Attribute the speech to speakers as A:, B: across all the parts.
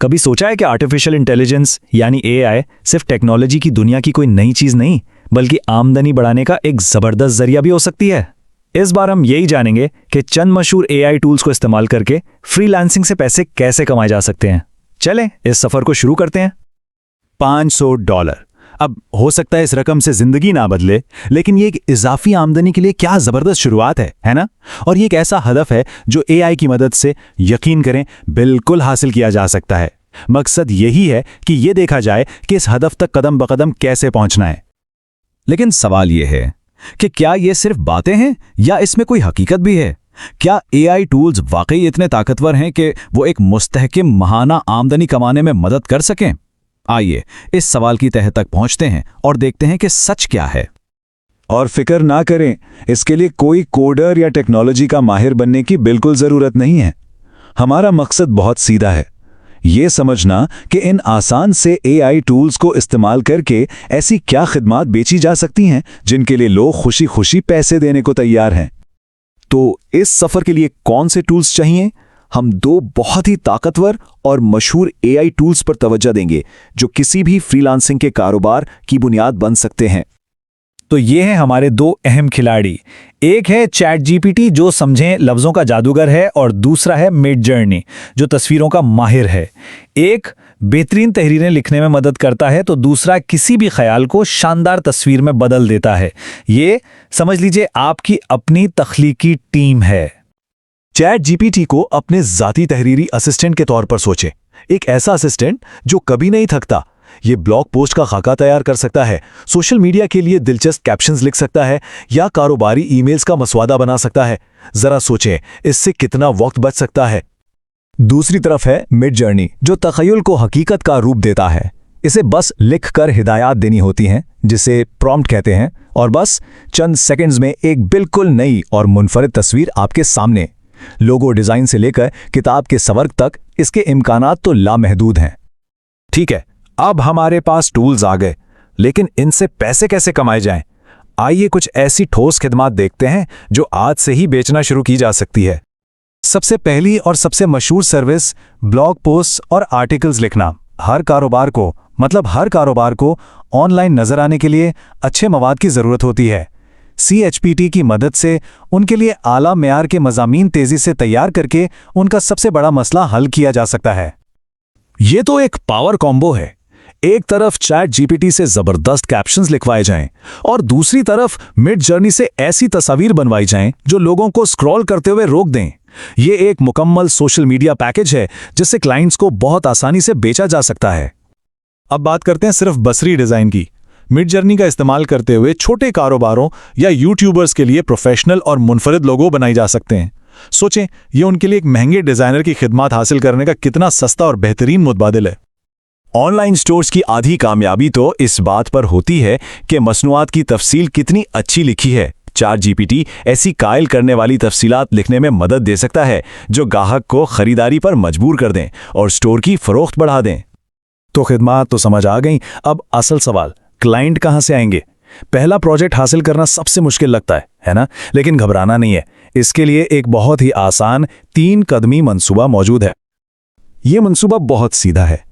A: कभी सोचा है कि आर्टिफिशियल इंटेलिजेंस यानी एआई सिर्फ टेक्नोलॉजी की दुनिया की कोई नई चीज नहीं, बल्कि आमदनी बढ़ाने का एक जबरदस्त जरिया भी हो सकती है। इस बार हम यही जानेंगे कि चंद मशहूर एआई टूल्स को इस्तेमाल करके फ्रीलांसिंग से पैसे कैसे कमाए जा सकते हैं। चलें इस सफर को शुरू करते हैं।
B: $500। अब हो सकता है इस रकम से जिंदगी ना बदले, लेकिन ये एक इजाफी आमदनी के लिए क्या जबरदस्त शुरुआत है ना? और ये एक ऐसा हदफ है जो एआई की मदद से, यकीन करें, बिल्कुल हासिल किया जा सकता है। मकसद यही है कि ये देखा जाए कि इस हदफ तक कदम बकदम कैसे पहुंचना है।
C: लेकिन सवाल यह है कि क्या ये सिर्फ बातें हैं या इसमें कोई हकीकत भी है? क्या एआई टूल्स वाकई इतने ताकतवर हैं कि वो एक मुस्तहकिम माहाना आमदनी कमाने में मदद कर सकें? आइए इस सवाल की तह तक पहुंचते हैं और देखते हैं कि सच क्या है।
D: और फिक्र ना करें, इसके लिए कोई कोडर या टेक्नोलॉजी का माहिर बनने की बिल्कुल जरूरत नहीं है। हमारा मकसद बहुत सीधा है, ये समझना कि इन आसान से एआई टूल्स को इस्तेमाल करके ऐसी क्या खिदमात बेची जा सकती हैं जिनके लिए लोग खुशी खुशी पैसे देने को तैयार हैं।
E: तो इस सफर के लिए कौन से टूल्स चाहिए? हम दो बहुत ही ताकतवर और मशहूर एआई टूल्स पर तवज्जो देंगे जो किसी भी फ्रीलांसिंग के कारोबार की बुनियाद बन सकते हैं।
A: तो ये हैं हमारे दो अहम खिलाड़ी। एक है चैट जीपीटी जो समझें लफ्ज़ों का जादूगर है, और दूसरा है मिडजर्नी जो तस्वीरों का माहिर है। एक बेहतरीन तहरीरें लिखने में मदद करता है तो दूसरा किसी भी ख्याल को शानदार तस्वीर में बदल देता है। ये समझ लीजिए आपकी अपनी तख्लीकी टीम है।
B: चैट जीपीटी को अपने जाती तहरीरी असिस्टेंट के तौर पर सोचें। एक ऐसा असिस्टेंट जो कभी नहीं थकता। ये ब्लॉग पोस्ट का खाका तैयार कर सकता है, सोशल मीडिया के लिए दिलचस्प कैप्शंस लिख सकता है या कारोबारी ईमेल्स का मसवादा बना सकता है। जरा सोचें इससे कितना वक्त बच सकता है।
C: दूसरी तरफ है मिडजर्नी जो तखय्युल को हकीकत का रूप देता है। इसे बस लिखकर हिदायत देनी होती हैं, जिसे प्रॉम्प्ट कहते हैं, और बस चंद सेकंड्स में एक बिल्कुल नई और मुनफरिद तस्वीर आपके सामने। लोगो डिजाइन से लेकर किताब के सवर्ग तक इसके इम्कानात तो लामहदूद हैं।
B: ठीक है, अब हमारे पास टूल्स आ गए, लेकिन इनसे पैसे कैसे कमाए जाएं? आइए कुछ ऐसी ठोस खिदमात देखते हैं जो आज से ही बेचना शुरू की जा सकती है। सबसे पहली और सबसे मशहूर सर्विस ब्लॉग पोस्ट और आर्टिकल्स लिखना। हर कारोबार को ऑनलाइन नजर आने के लिए अच्छे मवाद की जरूरत होती है। CHPT की मदद से उनके लिए आला मेयार के मज़ामीन तेजी से तैयार करके उनका सबसे बड़ा मसला हल किया जा सकता है। ये तो एक पावर कॉम्बो है। एक तरफ चैट जीपीटी से जबरदस्त कैप्शंस लिखवाए जाएं और दूसरी तरफ मिडजर्नी से ऐसी तस्वीर बनवाई जाएं जो लोगों को स्क्रॉल करते हुए रोक दें। ये एक मुकम्मल सोशल मीडिया पैकेज है जिससे क्लाइंट्स को बहुत आसानी से बेचा जा सकता है। अब बात करते हैं सिर्फ बसरी डिजाइन की। मिडजर्नी का इस्तेमाल करते हुए छोटे कारोबारों या यूट्यूबर्स के लिए प्रोफेशनल और मुनफरिद लोगो बनाए जा सकते हैं। सोचें, ये उनके लिए एक महंगे डिजाइनर की खिदमत हासिल करने का कितना सस्ता और बेहतरीन मुतबादिल है।
D: ऑनलाइन स्टोर्स की आधी कामयाबी तो इस बात पर होती है कि मसनूआत की तफसील कितनी अच्छी लिखी है। चैट जीपीटी ऐसी कायल करने वाली तफसीलात लिखने में मदद दे सकता है जो ग्राहक को खरीदारी पर मजबूर कर दें और स्टोर की फरोख्त बढ़ा दें।
B: तो खिदमत तो समझ आ गई। अब असल सवाल, क्लाइंट कहां से आएंगे? पहला प्रोजेक्ट हासिल करना सबसे मुश्किल लगता है ना? लेकिन घबराना नहीं है, इसके लिए एक बहुत ही आसान 3 कदमी मंसूबा मौजूद है। यह मंसूबा बहुत सीधा है।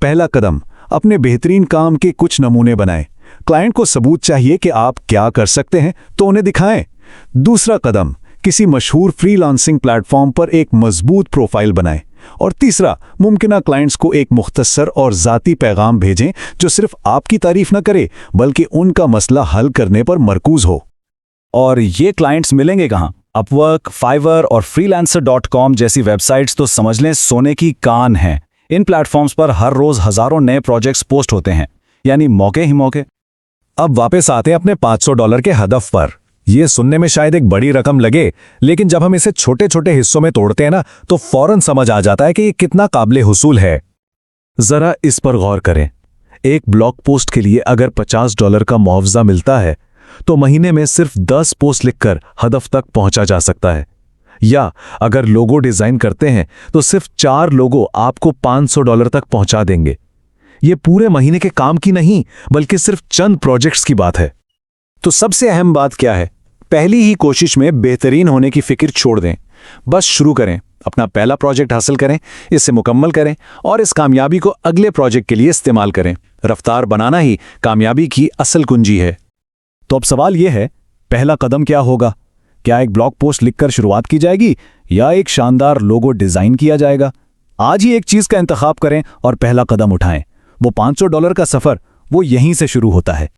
B: पहला कदम, अपने बेहतरीन काम के कुछ नमूने बनाएं। क्लाइंट को सबूत चाहिए कि आप क्या कर सकते हैं तो उन्हें दिखाएं। दूसरा कदम, किसी मशहूर फ्रीलांसिंग प्लेटफॉर्म पर एक मजबूत प्रोफाइल बनाएं। और तीसरा, मुमकिना क्लाइंट्स को एक मुख्तसर और ज़ाती पैगाम भेजें जो सिर्फ आपकी तारीफ न करे बल्कि उनका मसला हल करने पर मरकूज हो।
C: और ये क्लाइंट्स मिलेंगे कहाँ? अपवर्क, फाइवर और freelancer.com जैसी वेबसाइट्स तो समझ लें सोने की कान हैं। इन प्लेटफॉर्म्स पर हर रोज हजारों नए प्रोजेक्ट्स पोस्ट होते हैं, यानी मौके ही मौके।
B: अब वापस आते हैं अपने $500 के हदफ पर। यह सुनने में शायद एक बड़ी रकम लगे, लेकिन जब हम इसे छोटे छोटे हिस्सों में तोड़ते हैं ना, तो फौरन समझ आ जाता है कि ये कितना काबिले हुसूल है। जरा इस पर गौर करें। एक ब्लॉग पोस्ट के लिए अगर $50 का मुआवजा मिलता है तो महीने में सिर्फ 10 पोस्ट लिखकर हदफ तक पहुंचा जा सकता है। या अगर लोगो डिजाइन करते हैं तो सिर्फ 4 लोगो आपको $500 तक पहुंचा देंगे। ये पूरे महीने के काम की नहीं, बल्कि सिर्फ चंद प्रोजेक्ट्स की बात है।
D: तो सबसे अहम बात क्या है? पहली ही कोशिश में बेहतरीन होने की फिक्र छोड़ दें, बस शुरू करें।
B: अपना पहला प्रोजेक्ट हासिल करें, इसे मुकम्मल करें और इस कामयाबी को अगले प्रोजेक्ट के लिए इस्तेमाल करें। रफ्तार बनाना ही कामयाबी की असल कुंजी है।
A: तो अब सवाल यह है, पहला कदम क्या होगा? क्या एक ब्लॉग पोस्ट लिखकर शुरुआत की जाएगी या एक शानदार लोगो डिजाइन किया जाएगा? आज ही एक चीज का इंतखाब करें और पहला कदम उठाएं। वो $500 का सफर वो यहीं से शुरू होता है।